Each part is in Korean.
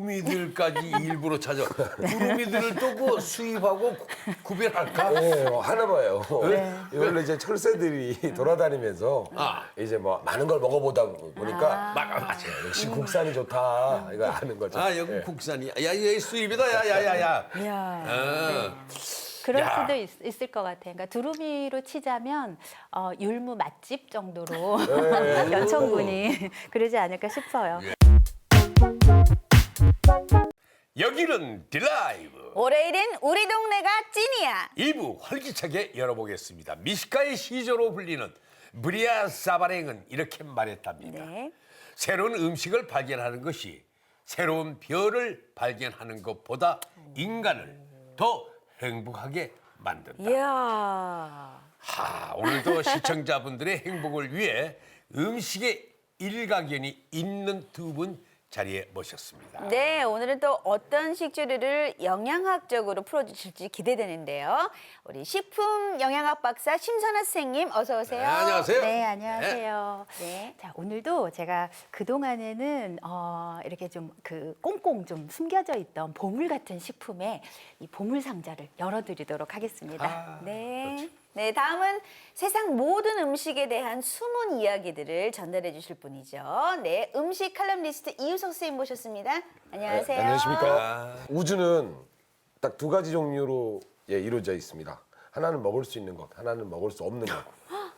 두루미들까지 일부러 찾아. 두루미들을 또 그 수입하고 구별할까? 네, 하나 봐요. 원래 이제 철새들이 돌아다니면서 이제 뭐 많은 걸 먹어보다 보니까 맞아. 역시 국산이 좋다 이거 아는 거죠. 아 여기 국산이야. 야 이게 수입이다. 야야야야. 이야. 그럴 수도 있을 것 같아요. 그러니까 두루미로 치자면 율무 맛집 정도로 연천군이 그러지 않을까 싶어요. 여기는 드라이브. 월요일은 우리 동네가 찐이야. 2부 활기차게 열어보겠습니다. 미식가의 시조로 불리는 브리아 사바랭은 이렇게 말했답니다. 네. 새로운 음식을 발견하는 것이 새로운 별을 발견하는 것보다 인간을 더 행복하게 만든다. 이야. 오늘도 시청자분들의 행복을 위해 음식에 일가견이 있는 두 분 자리에 모셨습니다. 네, 오늘은 또 어떤 식재료를 영양학적으로 풀어주실지 기대되는데요. 우리 식품 영양학 박사 심선아 선생님 어서 오세요. 네, 안녕하세요. 네, 안녕하세요. 네. 자, 오늘도 제가 그동안에는 이렇게 좀 꽁꽁 좀 숨겨져 있던 보물 같은 식품의 이 보물 상자를 열어드리도록 하겠습니다. 네. 네, 다음은 세상 모든 음식에 대한 숨은 이야기들을 전달해 주실 분이죠. 네, 음식 칼럼니스트 이유석 선생님 모셨습니다. 안녕하세요. 안녕하십니까? 우주는 딱 두 가지 종류로 이루어져 있습니다. 하나는 먹을 수 있는 것, 하나는 먹을 수 없는 것.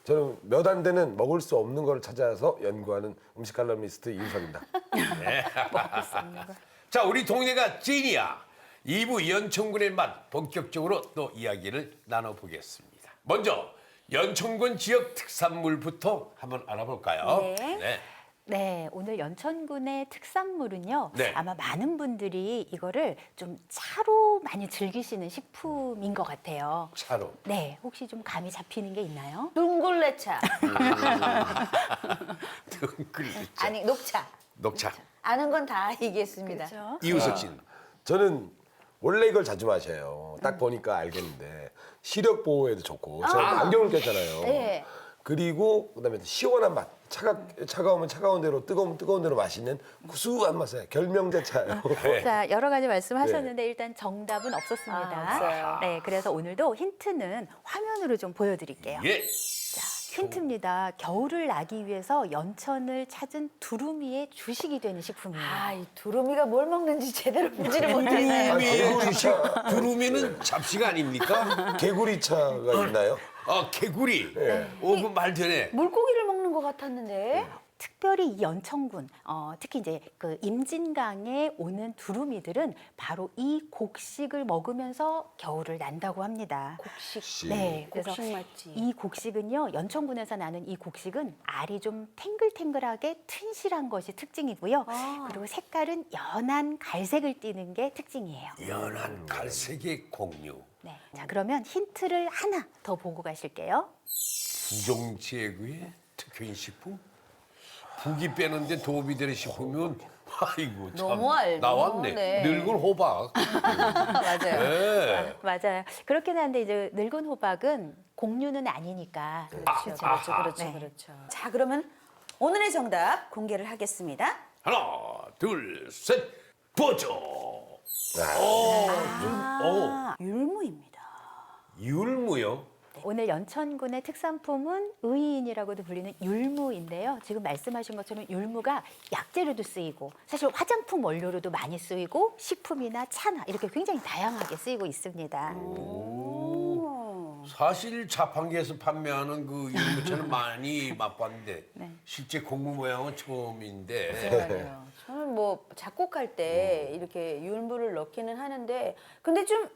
저는 몇 안 되는 먹을 수 없는 걸 찾아서 연구하는 음식 칼럼니스트 이유석입니다. 자, 우리 동네가 찐이야. 2부 연천군의 맛 본격적으로 또 이야기를 나눠보겠습니다. 먼저 연천군 지역 특산물부터 한번 알아볼까요? 네. 네, 오늘 연천군의 특산물은요. 네. 아마 많은 분들이 이거를 좀 차로 많이 즐기시는 식품인 것 같아요. 차로. 네, 혹시 좀 감이 잡히는 게 있나요? 둥글레차. 둥글레차. 아니, 녹차. 녹차. 아는 건 다 얘기했습니다. 그렇죠? 이우석 씨는? 저는 원래 이걸 자주 마셔요. 딱 보니까 알겠는데 시력 보호에도 좋고 제가 안경을 꼈잖아요. 네. 그리고 그다음에 시원한 맛. 차가우면 차가운 대로 뜨거우면 뜨거운 대로 맛있는 구수한 맛에 결명제차예요. 자, 여러 가지 말씀하셨는데 일단 정답은 없었습니다. 없어요. 네, 그래서 오늘도 힌트는 화면으로 좀 보여드릴게요. 예. 자, 힌트입니다. 겨울을 나기 위해서 연천을 찾은 두루미의 주식이 되는 식품이에요. 아, 이 두루미가 뭘 먹는지 제대로 보지를 못했네요. 두루미의 주식. 두루미는 잡식 아닙니까? 개구리차가 있나요? 아, 개구리. 오, 그 말 되네. 물고기를 먹는 것 같았는데. 특별히 이 연천군, 특히 이제 그 임진강에 오는 두루미들은 바로 이 곡식을 먹으면서 겨울을 난다고 합니다. 곡식. 네, 그래서 곡식 맛집. 이 곡식은요, 연천군에서 나는 이 곡식은 알이 좀 탱글탱글하게 튼실한 것이 특징이고요. 그리고 색깔은 연한 갈색을 띠는 게 특징이에요. 연한 갈색의 곡류. 네, 자 그러면 힌트를 하나 더 보고 가실게요. 부정제구의 특효인 식품? 부기 빼는데 도움이 되는 식품이면 아이고 참 너무 알죠. 나왔네. 네. 늙은 호박. 맞아요. 네. 맞아요. 그렇긴 한데 이제 늙은 호박은 곡류는 아니니까. 그렇죠. 네. 그렇죠. 자, 그러면 오늘의 정답 공개를 하겠습니다. 하나, 둘, 셋, 보죠. 율무입니다. 율무요. 오늘 연천군의 특산품은 의인이라고도 불리는 율무인데요. 지금 말씀하신 것처럼 율무가 약재로도 쓰이고 사실 화장품 원료로도 많이 쓰이고 식품이나 차나 이렇게 굉장히 다양하게 쓰이고 있습니다. 사실 자판기에서 판매하는 그 율무차는 많이 맛봤는데 실제 곡무 모양은 처음인데. 맞아요. 저는 뭐 작곡할 때 이렇게 율무를 넣기는 하는데 근데 좀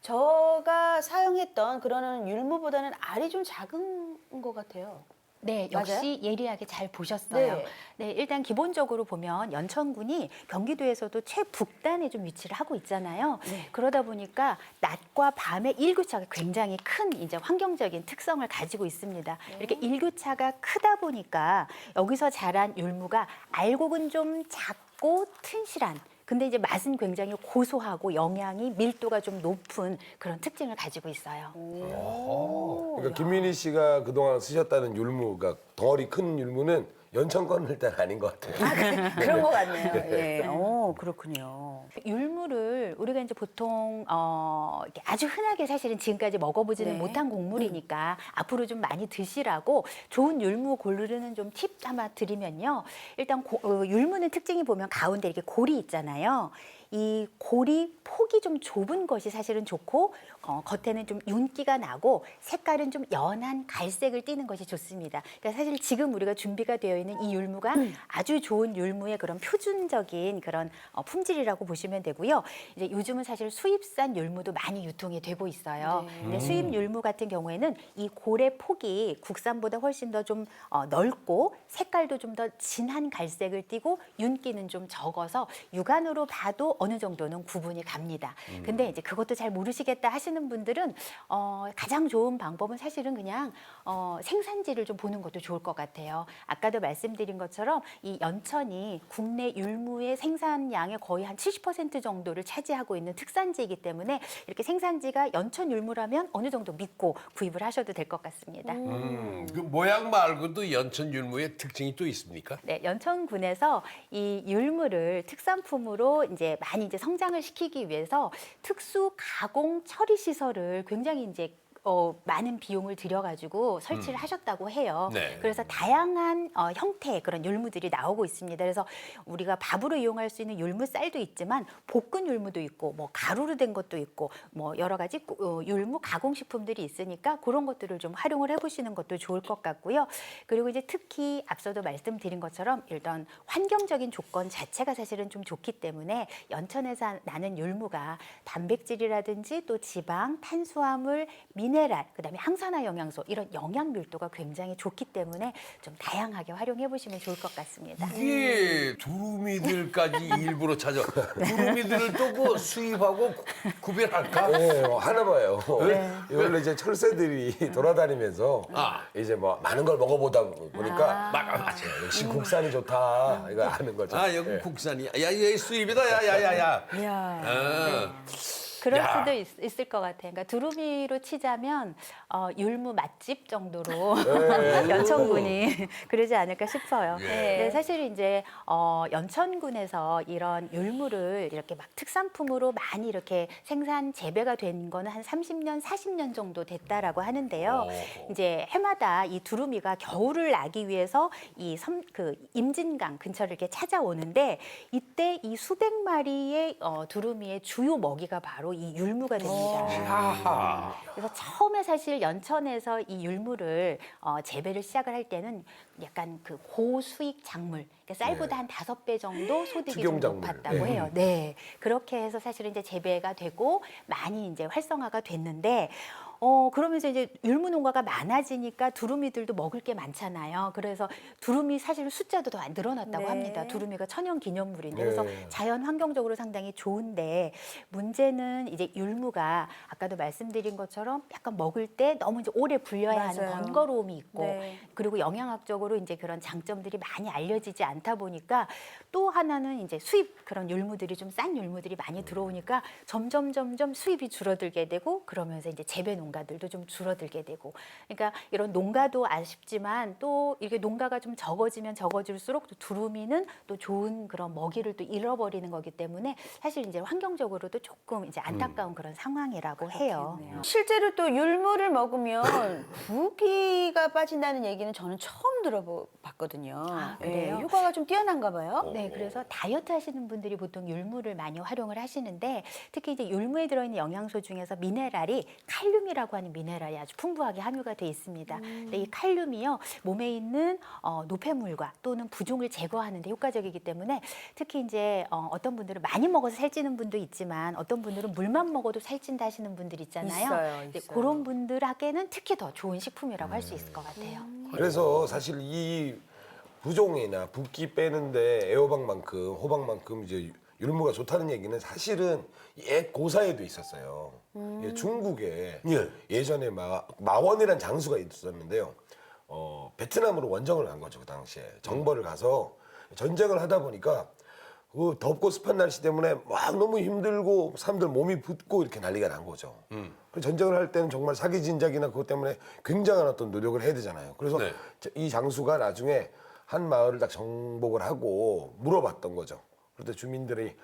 제가 사용했던 그런 율무보다는 알이 좀 작은 것 같아요. 네, 역시 맞아요? 예리하게 잘 보셨어요. 네. 네, 일단 기본적으로 보면 연천군이 경기도에서도 최북단에 좀 위치를 하고 있잖아요. 네. 그러다 보니까 낮과 밤의 일교차가 굉장히 큰 이제 환경적인 특성을 가지고 있습니다. 이렇게 일교차가 크다 보니까 여기서 자란 율무가 알곡은 좀 작고 튼실한 근데 이제 맛은 굉장히 고소하고 영양이 밀도가 좀 높은 그런 특징을 가지고 있어요. 그러니까 김민희 씨가 그동안 쓰셨다는 율무, 그러니까 덩어리 큰 율무는 연천권은 일단 아닌 것 같아요. 그런 것 같네요. 예. 오, 그렇군요. 율무를 우리가 이제 보통 이렇게 아주 흔하게 사실은 지금까지 먹어보지는 네. 못한 곡물이니까 앞으로 좀 많이 드시라고 좋은 율무 고르는 좀 팁 하나 드리면요. 일단 율무는 특징이 보면 가운데 이렇게 골이 있잖아요. 이 골이 폭이 좀 좁은 것이 사실은 좋고 겉에는 좀 윤기가 나고 색깔은 좀 연한 갈색을 띠는 것이 좋습니다. 그러니까 사실 지금 우리가 준비가 되어 있는 이 율무가 아주 좋은 율무의 그런 표준적인 그런 품질이라고 보시면 되고요. 이제 요즘은 사실 수입산 율무도 많이 유통이 되고 있어요. 근데 수입 율무 같은 경우에는 이 골의 폭이 국산보다 훨씬 더 좀 넓고 색깔도 좀 더 진한 갈색을 띠고 윤기는 좀 적어서 육안으로 봐도 어느 정도는 구분이 갑니다. 근데 이제 그것도 잘 모르시겠다 하시는 분들은 가장 좋은 방법은 사실은 그냥 생산지를 좀 보는 것도 좋을 것 같아요. 아까도 말씀드린 것처럼 이 연천이 국내 율무의 생산량의 거의 한 70% 정도를 차지하고 있는 특산지이기 때문에 이렇게 생산지가 연천 율무라면 어느 정도 믿고 구입을 하셔도 될 것 같습니다. 그 모양 말고도 연천 율무의 특징이 또 있습니까? 네, 연천군에서 이 율무를 특산품으로 이제 많이 이제 성장을 시키기 위해서 특수 가공 처리 시설을 굉장히 이제 많은 비용을 들여가지고 설치를 하셨다고 해요. 네. 그래서 다양한 형태의 그런 율무들이 나오고 있습니다. 그래서 우리가 밥으로 이용할 수 있는 율무 쌀도 있지만 볶은 율무도 있고 뭐 가루로 된 것도 있고 뭐 여러 가지 율무 가공식품들이 있으니까 그런 것들을 좀 활용을 해보시는 것도 좋을 것 같고요. 그리고 이제 특히 앞서도 말씀드린 것처럼 일단 환경적인 조건 자체가 사실은 좀 좋기 때문에 연천에서 나는 율무가 단백질이라든지 또 지방, 탄수화물, 미네랄, 그다음에 항산화 영양소 이런 영양 밀도가 굉장히 좋기 때문에 좀 다양하게 활용해 보시면 좋을 것 같습니다. 이게 두루미들까지 일부러 찾아. 두루미들을 또 뭐 수입하고 구별할까? 네, 하나 봐요. 이걸로 이제 철새들이 돌아다니면서 이제 뭐 많은 걸 먹어보다 보니까 맞아. 역시 국산이 좋다 이거 아는 거죠. 아, 여기 국산이야. 야, 얘 수입이다. 야야야야. 이야. 그럴 야. 수도 있을 것 같아요. 그러니까 두루미로 치자면 율무 맛집 정도로 연천군이 그러지 않을까 싶어요. 근데 사실 이제 연천군에서 이런 율무를 이렇게 막 특산품으로 많이 이렇게 생산 재배가 된 거는 한 30년, 40년 정도 됐다라고 하는데요. 이제 해마다 이 두루미가 겨울을 나기 위해서 그 임진강 근처를 이렇게 찾아오는데 이때 이 수백 마리의 두루미의 주요 먹이가 바로 이 율무가 됩니다. 그래서 처음에 사실 연천에서 이 율무를 재배를 시작을 할 때는 약간 그 고수익 작물, 그러니까 쌀보다 한 5배 정도 소득이 좀 추경작물. 높았다고 해요. 네, 그렇게 해서 사실은 이제 재배가 되고 많이 이제 활성화가 됐는데. 그러면서 이제 율무 농가가 많아지니까 두루미들도 먹을 게 많잖아요. 그래서 두루미 사실 숫자도 더 늘어났다고 네. 합니다. 두루미가 천연 기념물인데 네. 그래서 자연 환경적으로 상당히 좋은데 문제는 이제 율무가 아까도 말씀드린 것처럼 약간 먹을 때 너무 이제 오래 불려야 하는 맞아요. 번거로움이 있고 네. 그리고 영양학적으로 이제 그런 장점들이 많이 알려지지 않다 보니까 또 하나는 이제 수입 그런 율무들이 좀 싼 율무들이 많이 들어오니까 점점 수입이 줄어들게 되고 그러면서 이제 재배 농가들도 좀 줄어들게 되고 그러니까 이런 농가도 아쉽지만 또 이게 농가가 좀 적어지면 적어질수록 또 두루미는 또 좋은 그런 먹이를 또 잃어버리는 거기 때문에 사실 이제 환경적으로도 조금 이제 안타까운 그런 상황이라고 해요. 실제로 또 율무를 먹으면 부기가 빠진다는 얘기는 저는 처음 들어봤거든요. 아, 그래요? 효과가 좀 뛰어난가 봐요. 네, 그래서 다이어트 하시는 분들이 보통 율무를 많이 활용을 하시는데 특히 이제 율무에 들어있는 영양소 중에서 미네랄이 칼륨이라고 하는 미네랄이 아주 풍부하게 함유가 돼 있습니다. 근데 이 칼륨이요 몸에 있는 노폐물과 또는 부종을 제거하는 데 효과적이기 때문에 특히 이제 어떤 분들은 많이 먹어서 살찌는 분도 있지만 어떤 분들은 물만 먹어도 살찐다 하시는 분들 있잖아요. 있어요. 근데 그런 분들에게는 특히 더 좋은 식품이라고 할 수 있을 것 같아요. 그래서 사실 이 부종이나 붓기 빼는데 애호박만큼 호박만큼 이제 율무가 좋다는 얘기는 사실은 옛 고사에도 있었어요. 예, 중국에 예전에 마원이라는 장수가 있었는데요. 베트남으로 원정을 간 거죠 그 당시에 정벌을 가서 전쟁을 하다 보니까 그 덥고 습한 날씨 때문에 막 너무 힘들고 사람들 몸이 붓고 이렇게 난리가 난 거죠. 그래서 전쟁을 할 때는 정말 사기 진작이나 그것 때문에 굉장한 어떤 노력을 해야 되잖아요. 그래서 네. 이 장수가 나중에 한 마을을 딱 정복을 하고 물어봤던 거죠. 그런데 주민들이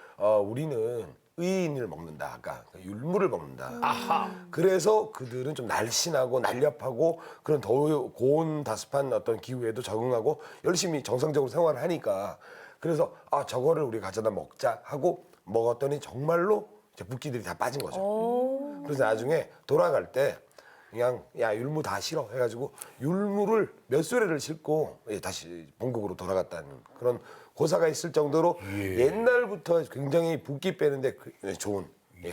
우리는 의인을 먹는다. 아까 율무를 먹는다. 아하. 그래서 그들은 좀 날씬하고 날렵하고 그런 더우 고온 다습한 어떤 기후에도 적응하고 열심히 정상적으로 생활을 하니까 그래서 저거를 우리 가져다 먹자 하고 먹었더니 정말로 이제 붓기들이 다 빠진 거죠. 그래서 나중에 돌아갈 때 그냥 야 율무 다 싫어 해가지고 율무를 몇 수레를 싣고 다시 본국으로 돌아갔다는 그런 고사가 있을 정도로 옛날부터 굉장히 붓기 빼는데 좋은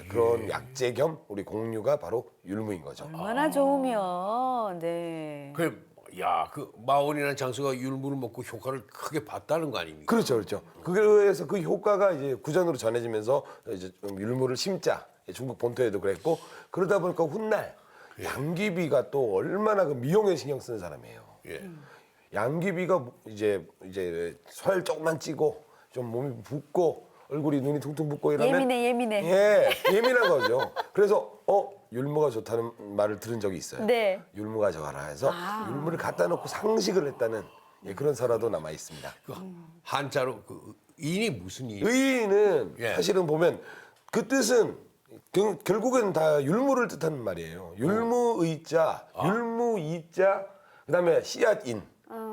그런 약재 겸 우리 공류가 바로 율무인 거죠. 얼마나 좋으면 네. 그래, 야, 그 마원이라는 장소가 율무를 먹고 효과를 크게 봤다는 거 아닙니까? 그렇죠, 그렇죠. 그래서 그 효과가 이제 구전으로 전해지면서 이제 좀 율무를 심자 중국 본토에도 그랬고 그러다 보니까 훗날 양귀비가 또 얼마나 그 미용에 신경 쓰는 사람이에요. 예. 양귀비가 이제 살 조금만 찌고 좀 몸이 붓고 얼굴이 눈이 퉁퉁 붓고 이러면 예민해. 예, 예민한 거죠. 그래서 율무가 좋다는 말을 들은 적이 있어요. 네. 율무 가져가라 해서 율무를 갖다 놓고 상식을 했다는 그런 설화도 남아 있습니다. 그 한자로 그 인이 무슨 인? 의인은 예. 사실은 보면 그 뜻은 결국엔 다 율무를 뜻하는 말이에요. 율무의자, 율무이자, 그다음에 씨앗인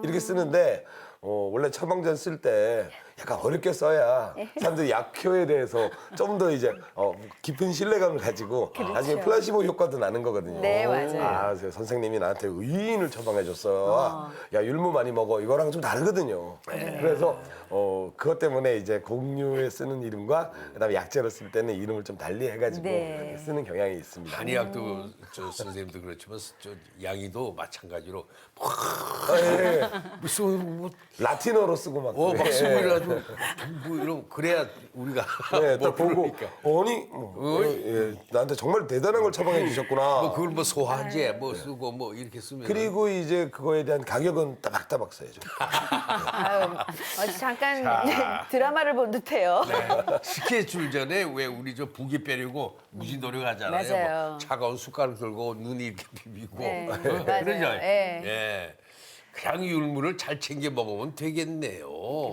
이렇게 쓰는데 원래 처방전 쓸 때 약간 어렵게 써야 사람들이 약효에 대해서 좀 더 이제 깊은 신뢰감을 가지고 나중에 플라시보 효과도 나는 거거든요. 네, 맞아요. 그래서 선생님이 나한테 의인을 처방해 줬어. 야 율무 많이 먹어. 이거랑 좀 다르거든요. 그래서 그것 때문에 이제 공유에 쓰는 이름과 그다음에 약재로 쓸 때는 이름을 좀 달리 해가지고 네. 이렇게 쓰는 경향이 있습니다. 한의학도 저 선생님도 그렇지만 저 양이도 마찬가지로 예. 무슨 뭐 라틴어로 쓰고 막. 막 예. 쓰고 이래가지고 뭐 이런 그래야 우리가 네, 뭘 딱 보고 부르니까. 아니 나한테 정말 대단한 걸 처방해 주셨구나. 뭐 그걸 뭐 소화제 뭐 쓰고 뭐 이렇게 쓰면 그리고 이제 그거에 대한 가격은 따박따박 써야죠. 아유, 잠깐 드라마를 본 듯해요. 스케줄 전에 왜 우리 저 부기 빼려고 무지 노력하잖아요. 맞아요. 뭐 차가운 숟가락 들고 눈이 이렇게 비비고 네, 그러죠. 맞아요. 예. 예. 그냥 율무를 잘 챙겨 먹으면 되겠네요.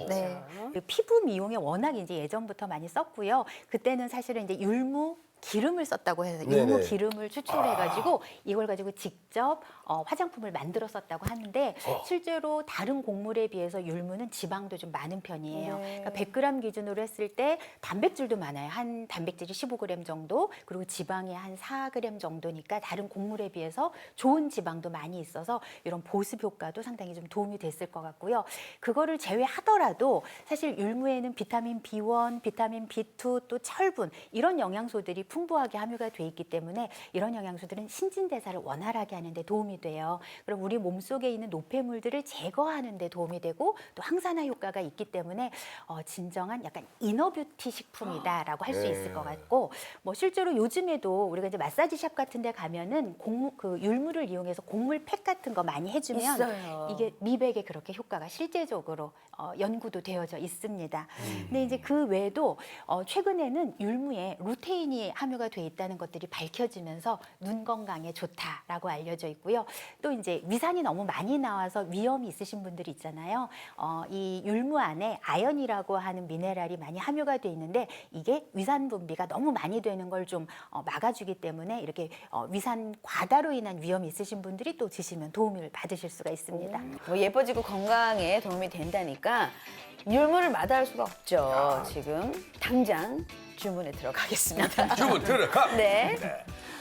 네. 그 피부 미용에 워낙 이제 예전부터 많이 썼고요. 그때는 사실은 이제 율무 기름을 썼다고 해서 율무 네네. 기름을 추출해가지고 이걸 가지고 직접 화장품을 만들어 썼다고 하는데 실제로 다른 곡물에 비해서 율무는 지방도 좀 많은 편이에요. 네. 그러니까 100g 기준으로 했을 때 단백질도 많아요. 한 단백질이 15g 정도, 그리고 지방이 한 4g 정도니까 다른 곡물에 비해서 좋은 지방도 많이 있어서 이런 보습 효과도 상당히 좀 도움이 됐을 것 같고요. 그거를 제외하더라도 사실 율무에는 비타민 B1, 비타민 B2, 또 철분 이런 영양소들이 풍부하게 함유가 돼 있기 때문에 이런 영양소들은 신진대사를 원활하게 하는 데 도움이 돼요. 그럼 우리 몸속에 있는 노폐물들을 제거하는 데 도움이 되고 또 항산화 효과가 있기 때문에 진정한 약간 이너뷰티 식품이다라고 할 수 있을 것 같고 뭐 실제로 요즘에도 우리가 이제 마사지샵 같은 데 가면은 그 율무를 이용해서 곡물 팩 같은 거 많이 해주면 있어요. 이게 미백에 그렇게 효과가 실제적으로 연구도 되어져 있습니다. 근데 이제 그 외에도 최근에는 율무에 루테인이 함유가 돼 있다는 것들이 밝혀지면서 눈 건강에 좋다라고 알려져 있고요. 또 이제 위산이 너무 많이 나와서 위염이 있으신 분들이 있잖아요. 이 율무 안에 아연이라고 하는 미네랄이 많이 함유가 돼 있는데 이게 위산 분비가 너무 많이 되는 걸 좀 막아주기 때문에 이렇게 위산 과다로 인한 위염이 있으신 분들이 또 드시면 도움을 받으실 수가 있습니다. 뭐 예뻐지고 건강에 도움이 된다니까 율무를 마다할 수가 없죠. 지금 당장 주문에 들어가겠습니다. 주문 들어가. 네.